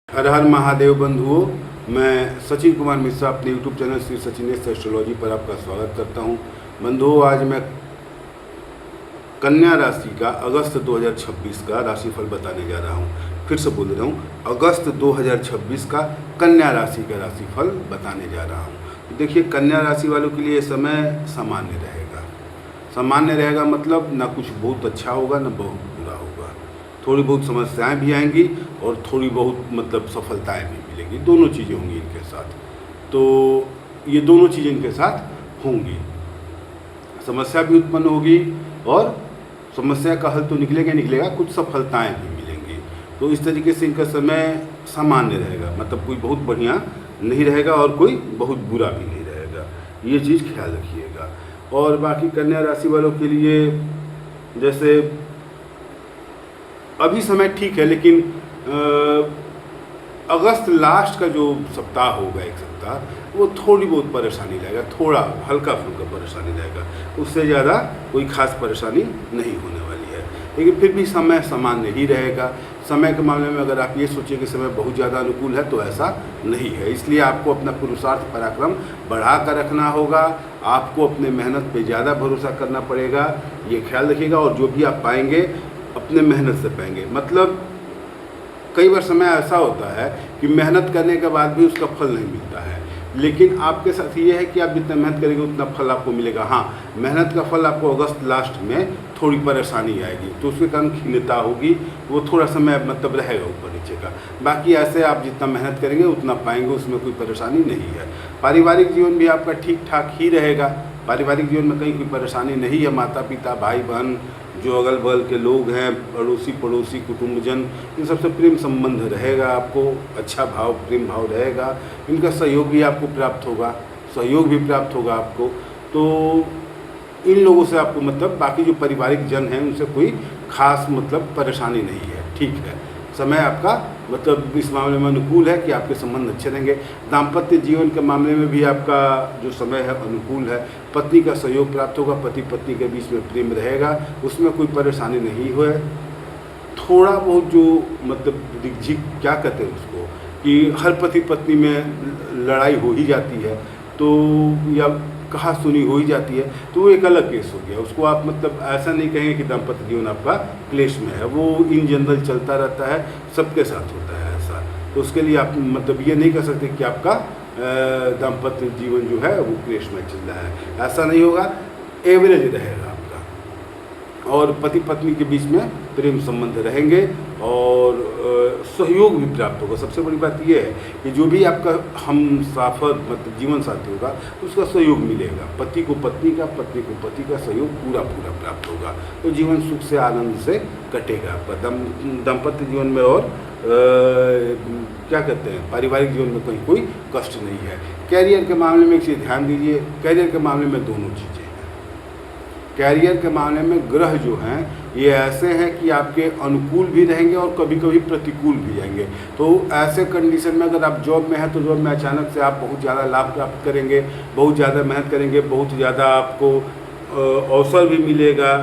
हर हर महादेव बंधुओं, मैं सचिन कुमार मिश्रा अपने YouTube channel Shri Sachinesh astrology पर आपका स्वागत करता हूं। बंधुओं, आज मैं कन्या राशि का अगस्त 2026 का राशिफल बताने जा रहा हूं। फिर से बोल रहा हूं, अगस्त 2026 का कन्या राशि का राशिफल बताने जा रहा हूं। देखिए, कन्या राशि वालों के लिए समय सामान्य रहेगा। सामान्य रहेगा मतलब ना कुछ बहुत अच्छा होगा ना बहुत बुरा होगा। थोड़ी बहुत समस्याएं भी आएंगी और थोड़ी बहुत मतलब सफलताएं भी मिलेंगी। दोनों चीज़ें होंगी इनके साथ। तो ये दोनों चीज़ें इनके साथ होंगी। समस्या भी उत्पन्न होगी और समस्या का हल तो निकलेगा, कुछ सफलताएं भी मिलेंगी। तो इस तरीके से इनका समय सामान्य रहेगा, मतलब कोई बहुत बढ़िया नहीं रहेगा और कोई बहुत बुरा भी नहीं रहेगा। ये चीज़ ख्याल रखिएगा। और बाकी कन्या राशि वालों के लिए जैसे अभी समय ठीक है, लेकिन अगस्त लास्ट का जो सप्ताह होगा, एक सप्ताह, वो थोड़ी बहुत परेशानी रहेगा, थोड़ा हल्का फुल्का परेशानी रहेगा। उससे ज़्यादा कोई खास परेशानी नहीं होने वाली है। लेकिन फिर भी समय सामान्य ही रहेगा। समय के मामले में अगर आप ये सोचिए कि समय बहुत ज़्यादा अनुकूल है, तो ऐसा नहीं है। इसलिए आपको अपना पुरुषार्थ पराक्रम बढ़ा कर रखना होगा। आपको अपने मेहनत पे ज़्यादा भरोसा करना पड़ेगा, ये ख्याल रखिएगा। और जो भी आप पाएंगे अपने मेहनत से पाएंगे। मतलब कई बार समय ऐसा होता है कि मेहनत करने के बाद भी उसका फल नहीं मिलता है, लेकिन आपके साथ ये है कि आप जितना मेहनत करेंगे उतना फल आपको मिलेगा। हाँ, मेहनत का फल आपको अगस्त लास्ट में थोड़ी परेशानी आएगी, तो उसके कारण खिन्नता होगी, वो थोड़ा समय मतलब रहेगा ऊपर नीचे का। बाकी ऐसे आप जितना मेहनत करेंगे उतना पाएंगे, उसमें कोई परेशानी नहीं है। पारिवारिक जीवन भी आपका ठीक ठाक ही रहेगा। पारिवारिक जीवन में कहीं कोई परेशानी नहीं है। माता पिता, भाई बहन, जो अगल बगल के लोग हैं, अड़ोसी पड़ोसी, कुटुंबजन, इन सबसे प्रेम संबंध रहेगा। आपको अच्छा भाव, प्रेम भाव रहेगा। इनका सहयोग भी आपको प्राप्त होगा, सहयोग भी प्राप्त होगा आपको। तो इन लोगों से आपको मतलब बाकी जो पारिवारिक जन हैं उनसे कोई खास मतलब परेशानी नहीं है। ठीक है, समय आपका मतलब इस मामले में अनुकूल है कि आपके संबंध अच्छे रहेंगे। दाम्पत्य जीवन के मामले में भी आपका जो समय है अनुकूल है। पत्नी का सहयोग प्राप्त होगा, पति पत्नी के बीच में प्रेम रहेगा, उसमें कोई परेशानी नहीं हुए। थोड़ा बहुत जो मतलब झिक क्या कहते हैं उसको, कि हर पति पत्नी में लड़ाई हो ही जाती है, तो या कहा सुनी हो ही जाती है, तो वो एक अलग केस हो गया। उसको आप मतलब ऐसा नहीं कहेंगे कि दाम्पत्य जीवन आपका क्लेश में है। वो इन जनरल चलता रहता है, सबके साथ होता है ऐसा। तो उसके लिए आप मतलब ये नहीं कह सकते कि आपका दाम्पत्य जीवन जो है वो क्लेश में चल रहा है। ऐसा नहीं होगा, एवरेज रहेगा आपका। और पति पत्नी के बीच में प्रेम संबंध रहेंगे और सहयोग भी प्राप्त होगा। सबसे बड़ी बात यह है कि जो भी आपका हम सफ़र मतलब जीवन साथी होगा, उसका सहयोग मिलेगा। पति को पत्नी का, पत्नी को पति का सहयोग पूरा प्राप्त होगा। तो जीवन सुख से आनंद से कटेगा आपका दाम्पत्य जीवन में। और क्या कहते हैं, पारिवारिक जीवन में कहीं कोई कष्ट नहीं है। कैरियर के मामले में एक चीज़ ध्यान दीजिए, कैरियर के मामले में दोनों चीज़ें हैं। कैरियर के मामले में ग्रह जो हैं ये ऐसे हैं कि आपके अनुकूल भी रहेंगे और कभी कभी प्रतिकूल भी जाएंगे। तो ऐसे कंडीशन में अगर आप जॉब में हैं तो जॉब में अचानक से आप बहुत ज़्यादा लाभ प्राप्त करेंगे, बहुत ज़्यादा मेहनत करेंगे, बहुत ज़्यादा आपको अवसर भी मिलेगा,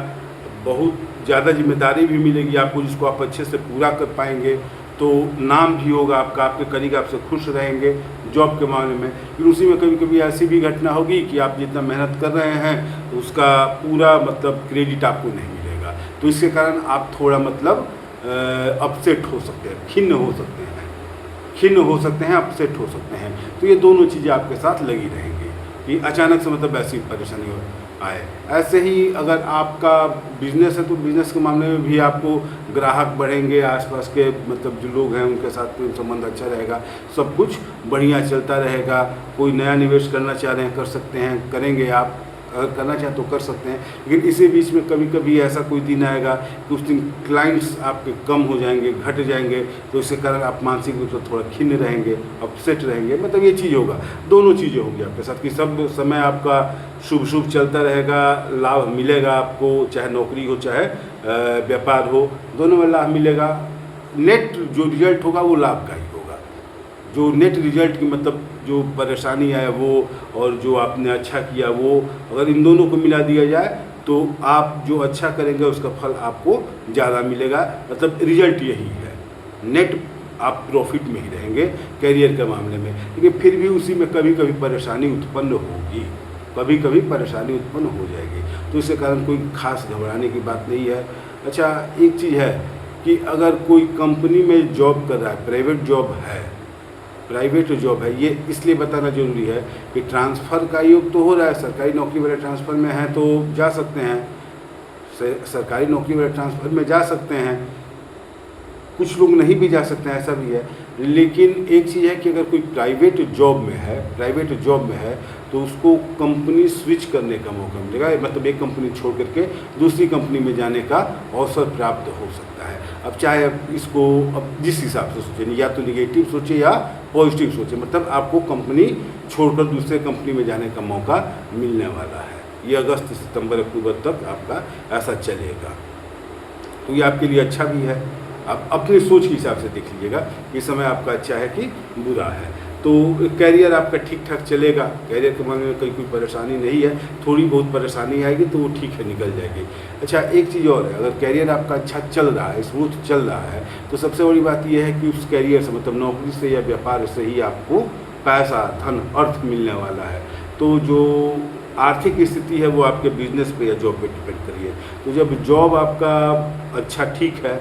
बहुत ज़्यादा जिम्मेदारी भी मिलेगी आपको, जिसको आप अच्छे से पूरा कर पाएंगे। तो नाम भी होगा आपका, आपके कलीग आपसे खुश रहेंगे जॉब के मामले में। फिर उसी में कभी कभी ऐसी भी घटना होगी कि आप जितना मेहनत कर रहे हैं उसका पूरा मतलब क्रेडिट आपको नहीं मिलेगा। तो इसके कारण आप थोड़ा मतलब अपसेट हो सकते हैं, खिन्न हो सकते हैं, अपसेट हो सकते हैं। तो ये दोनों चीज़ें आपके साथ लगी रहेंगी कि अचानक से मतलब ऐसी परेशानी आए। ऐसे ही अगर आपका बिजनेस है तो बिजनेस के मामले में भी आपको ग्राहक बढ़ेंगे, आसपास के मतलब जो लोग हैं उनके साथ प्रेम संबंध अच्छा रहेगा, सब कुछ बढ़िया चलता रहेगा। कोई नया निवेश करना चाह रहे हैं कर सकते हैं, करेंगे आप। अगर करना चाहें तो कर सकते हैं। लेकिन इसी बीच में कभी कभी ऐसा कोई दिन आएगा कि उस दिन क्लाइंट्स आपके कम हो जाएंगे, घट जाएंगे, तो इसके कारण आप मानसिक रूप से थोड़ा खिन्न रहेंगे, अपसेट रहेंगे। मतलब ये चीज़ होगा, दोनों चीज़ें होंगी आपके साथ कि सब समय आपका शुभ चलता रहेगा, लाभ मिलेगा आपको, चाहे नौकरी हो चाहे व्यापार हो, दोनों में लाभ मिलेगा। नेट जो रिजल्ट होगा वो लाभकारी होगा। जो नेट रिजल्ट की मतलब जो परेशानी है वो और जो आपने अच्छा किया वो, अगर इन दोनों को मिला दिया जाए तो आप जो अच्छा करेंगे उसका फल आपको ज़्यादा मिलेगा। मतलब रिजल्ट यही है, नेट आप प्रॉफिट में ही रहेंगे कैरियर के मामले में। लेकिन फिर भी उसी में कभी कभी परेशानी उत्पन्न होगी, कभी कभी परेशानी उत्पन्न हो जाएगी, तो इसके कारण कोई खास घबराने की बात नहीं है। अच्छा, एक चीज़ है कि अगर कोई कंपनी में जॉब कर रहा है, प्राइवेट जॉब है, ये इसलिए बताना जरूरी है कि ट्रांसफ़र का योग तो हो रहा है, सरकारी नौकरी वाले ट्रांसफ़र में हैं तो जा सकते हैं, सरकारी नौकरी वाले ट्रांसफ़र में जा सकते हैं, कुछ लोग नहीं भी जा सकते हैं, ऐसा भी है। लेकिन एक चीज़ है कि अगर कोई प्राइवेट जॉब में है तो उसको कंपनी स्विच करने का मौका मिलेगा, मतलब एक कंपनी छोड़ करके दूसरी कंपनी में जाने का अवसर प्राप्त हो सकता है। अब चाहे इसको अब जिस हिसाब से सोचें, या तो निगेटिव सोचें या पॉजिटिव सोचें, मतलब आपको कंपनी छोड़कर दूसरे कंपनी में जाने का मौका मिलने वाला है। ये अगस्त सितंबर अक्टूबर तक आपका ऐसा चलेगा, तो ये आपके लिए अच्छा भी है। आप अपनी सोच के हिसाब से देख लीजिएगा कि समय आपका अच्छा है कि बुरा है। तो कैरियर आपका ठीक ठाक चलेगा, कैरियर के मामले में कोई परेशानी नहीं है, थोड़ी बहुत परेशानी आएगी तो वो ठीक है, निकल जाएगी। अच्छा, एक चीज़ और है, अगर कैरियर आपका अच्छा चल रहा है, स्मूथ चल रहा है, तो सबसे बड़ी बात यह है कि उस कैरियर से, मतलब नौकरी से या व्यापार से ही आपको पैसा, धन, अर्थ मिलने वाला है। तो जो आर्थिक स्थिति है वो आपके बिजनेस पे या जॉब पे डिपेंड करिए। तो जब जॉब आपका अच्छा ठीक है,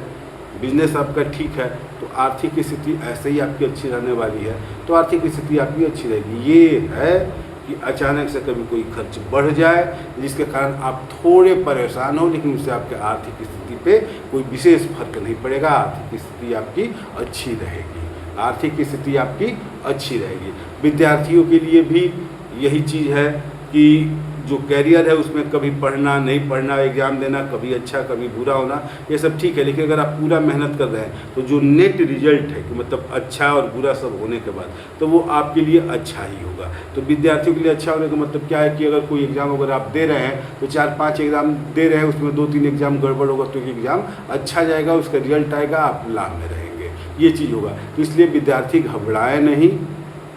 बिजनेस आपका ठीक है, तो आर्थिक स्थिति ऐसे ही आपकी अच्छी रहने वाली है, तो आर्थिक स्थिति आपकी अच्छी रहेगी। ये है कि अचानक से कभी कोई खर्च बढ़ जाए जिसके कारण आप थोड़े परेशान हो, लेकिन उससे आपके आर्थिक स्थिति पे कोई विशेष फर्क नहीं पड़ेगा, आर्थिक स्थिति आपकी अच्छी रहेगी, आर्थिक स्थिति आपकी अच्छी रहेगी। विद्यार्थियों के लिए भी यही चीज़ है कि जो कैरियर है उसमें कभी पढ़ना नहीं पढ़ना, एग्ज़ाम देना, कभी अच्छा कभी बुरा होना, ये सब ठीक है। लेकिन अगर आप पूरा मेहनत कर रहे हैं तो जो नेट रिजल्ट है कि मतलब अच्छा और बुरा सब होने के बाद, तो वो आपके लिए अच्छा ही होगा। तो विद्यार्थियों के लिए अच्छा होने का मतलब क्या है कि अगर कोई एग्ज़ाम अगर आप दे रहे हैं तो 4-5 एग्ज़ाम दे रहे हैं, उसमें 2-3 एग्ज़ाम गड़बड़ होगा तो एग्ज़ाम अच्छा जाएगा, उसका रिजल्ट आएगा, आप लाभ में रहेंगे, ये चीज़ होगा। तो इसलिए विद्यार्थी घबराए नहीं,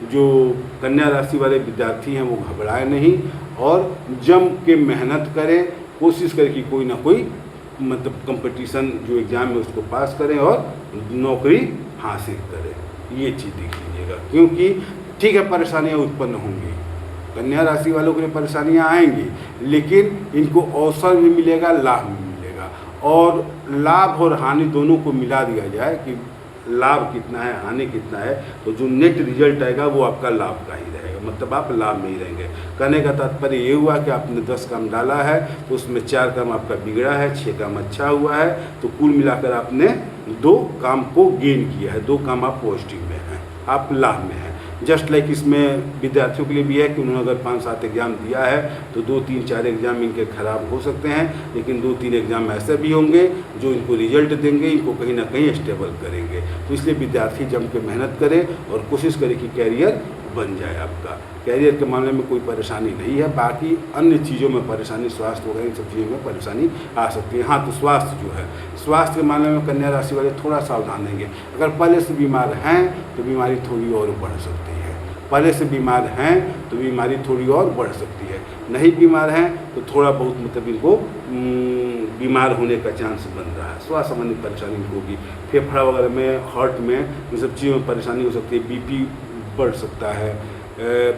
जो कन्या राशि वाले विद्यार्थी हैं वो घबराए नहीं और जम के मेहनत करें, कोशिश करें कि कोई ना कोई मतलब कंपटीशन जो एग्ज़ाम है उसको पास करें और नौकरी हासिल करें। ये चीज़ देख लीजिएगा, क्योंकि ठीक है परेशानियाँ उत्पन्न होंगी, कन्या राशि वालों के लिए परेशानियाँ आएंगी, लेकिन इनको अवसर भी मिलेगा, लाभ भी मिलेगा। और लाभ और हानि दोनों को मिला दिया जाए कि लाभ कितना है, हानि कितना है, तो जो नेट रिजल्ट आएगा वो आपका लाभ का ही रहेगा, मतलब आप लाभ में ही रहेंगे। कहने का तात्पर्य ये हुआ कि आपने 10 काम डाला है तो उसमें 4 काम आपका बिगड़ा है, 6 काम अच्छा हुआ है, तो कुल मिलाकर आपने 2 काम को गेन किया है, 2 काम आप पॉजिटिव में हैं, आप लाभ में हैं। जस्ट लाइक इसमें विद्यार्थियों के लिए भी है कि उन्होंने अगर 5-7 एग्ज़ाम दिया है तो 2-3-4 एग्ज़ाम इनके ख़राब हो सकते हैं, लेकिन 2-3 एग्ज़ाम ऐसे भी होंगे जो इनको रिजल्ट देंगे, इनको कहीं ना कहीं स्टेबल करेंगे। तो इसलिए विद्यार्थी जम के मेहनत करे और कोशिश करे कि कैरियर बन जाए आपका। कैरियर के मामले में कोई परेशानी नहीं है, बाकी अन्य चीज़ों में परेशानी, स्वास्थ्य वगैरह इन सब चीज़ों में परेशानी आ सकती है। हाँ, तो स्वास्थ्य जो है, स्वास्थ्य के मामले में कन्या राशि वाले थोड़ा सावधान रहेंगे। अगर पहले से बीमार हैं तो बीमारी थोड़ी और बढ़ सकती है, पहले से बीमार हैं तो बीमारी थोड़ी और बढ़ सकती है, नहीं बीमार हैं तो थोड़ा बहुत मतलब इनको बीमार होने का चांस बन रहा है, स्वास्थ्य संबंधी परेशानी इनको होगी। फेफड़ा वगैरह में, हार्ट में, इन सब चीज़ों में परेशानी हो सकती है, बीपी बढ़ सकता है,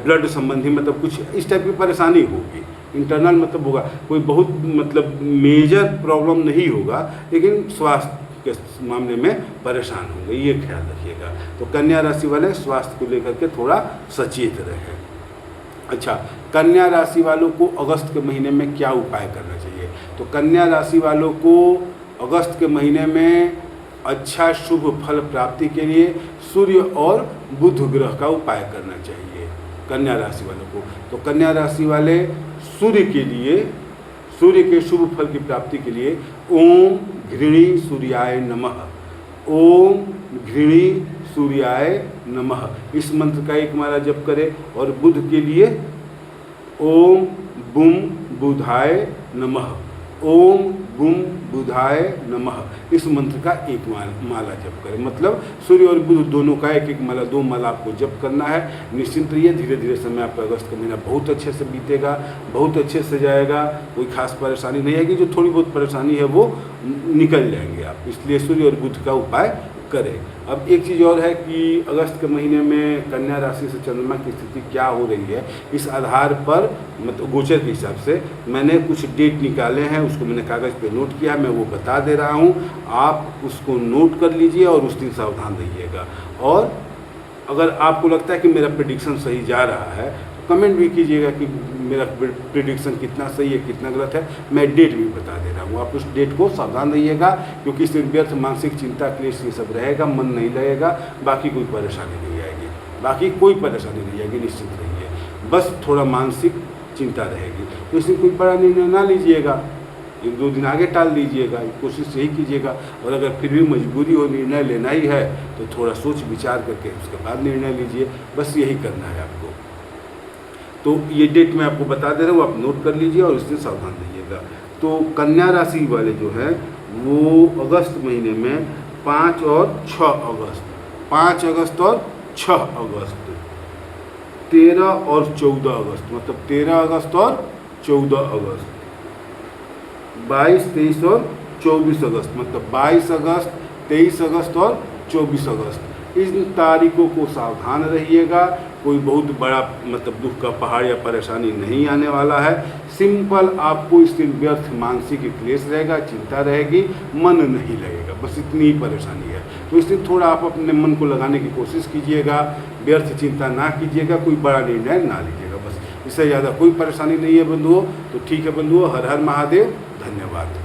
ब्लड संबंधी मतलब कुछ इस टाइप की परेशानी होगी। इंटरनल मतलब होगा, कोई बहुत मतलब मेजर प्रॉब्लम नहीं होगा, लेकिन स्वास्थ्य के मामले में परेशान होंगे, ये ख्याल रखिएगा। तो कन्या राशि वाले स्वास्थ्य को लेकर के थोड़ा सचेत रहें। अच्छा, कन्या राशि वालों को अगस्त के महीने में क्या उपाय करना चाहिए? तो कन्या राशि वालों को अगस्त के महीने में अच्छा शुभ फल प्राप्ति के लिए सूर्य और बुध ग्रह का उपाय करना चाहिए कन्या राशि वालों को। तो कन्या राशि वाले सूर्य के लिए, सूर्य के शुभ फल की प्राप्ति के लिए ओम घृणी सूर्याय नमः, ओम घृणी सूर्याय नमः, इस मंत्र का 1 माला जप करें। और बुध के लिए ओम बुम बुधाय नमः, ओम बुम बुधाय नमः, इस मंत्र का 1 माला जप करें। मतलब सूर्य और बुध दोनों का 1-1 माला, 2 माला आपको जप करना है। निश्चिंत रहिए, धीरे धीरे समय आपका अगस्त का महीना बहुत अच्छे से बीतेगा, बहुत अच्छे से जाएगा, कोई खास परेशानी नहीं आएगी। जो थोड़ी बहुत परेशानी है वो निकल जाएंगे आप, इसलिए सूर्य और बुध का उपाय करें। अब एक चीज़ और है कि अगस्त के महीने में कन्या राशि से चंद्रमा की स्थिति क्या हो रही है, इस आधार पर मतलब गोचर के हिसाब से मैंने कुछ डेट निकाले हैं, उसको मैंने कागज़ पे नोट किया, मैं वो बता दे रहा हूँ, आप उसको नोट कर लीजिए और उस दिन सावधान रहिएगा। और अगर आपको लगता है कि मेरा प्रेडिक्शन सही जा रहा है तो कमेंट भी कीजिएगा कि मेरा प्रेडिक्शन कितना सही है कितना गलत है। मैं डेट भी बता दे रहा हूँ, आप उस डेट को सावधान रहिएगा, क्योंकि इससे व्यर्थ मानसिक चिंता क्लेश ये सब रहेगा, मन नहीं लगेगा, बाकी कोई परेशानी नहीं आएगी, बाकी कोई परेशानी नहीं आएगी, निश्चिंत रहिए, बस थोड़ा मानसिक चिंता रहेगी। तो इसमें कोई बड़ा निर्णय ना लीजिएगा, 1-2 दिन आगे टाल दीजिएगा, कोशिश यही कीजिएगा। और अगर फिर भी मजबूरी हो निर्णय लेना ही है तो थोड़ा सोच विचार करके उसके बाद निर्णय लीजिए, बस यही करना है आपको। तो ये डेट मैं आपको बता दे रहा हूँ, आप नोट कर लीजिए और इससे सावधान रहिएगा। तो कन्या राशि वाले जो है वो अगस्त महीने में 5 और 6 अगस्त, 5 अगस्त और 6 अगस्त, 13 और 14 अगस्त, मतलब 13 अगस्त और 14 अगस्त, 22, 23 और 24 अगस्त, मतलब 22 अगस्त, 23 अगस्त और 24 अगस्त, इन तारीखों को सावधान रहिएगा। कोई बहुत बड़ा मतलब दुख का पहाड़ या परेशानी नहीं आने वाला है, सिंपल आपको इस दिन व्यर्थ मानसिक क्लेश रहेगा, चिंता रहेगी, मन नहीं लगेगा, बस इतनी ही परेशानी है। तो इस दिन थोड़ा आप अपने मन को लगाने की कोशिश कीजिएगा, व्यर्थ चिंता ना कीजिएगा, कोई बड़ा निर्णय ना लीजिएगा, बस इससे ज़्यादा कोई परेशानी नहीं है बंधुओं। तो ठीक है बंधुओं, हर हर महादेव, धन्यवाद।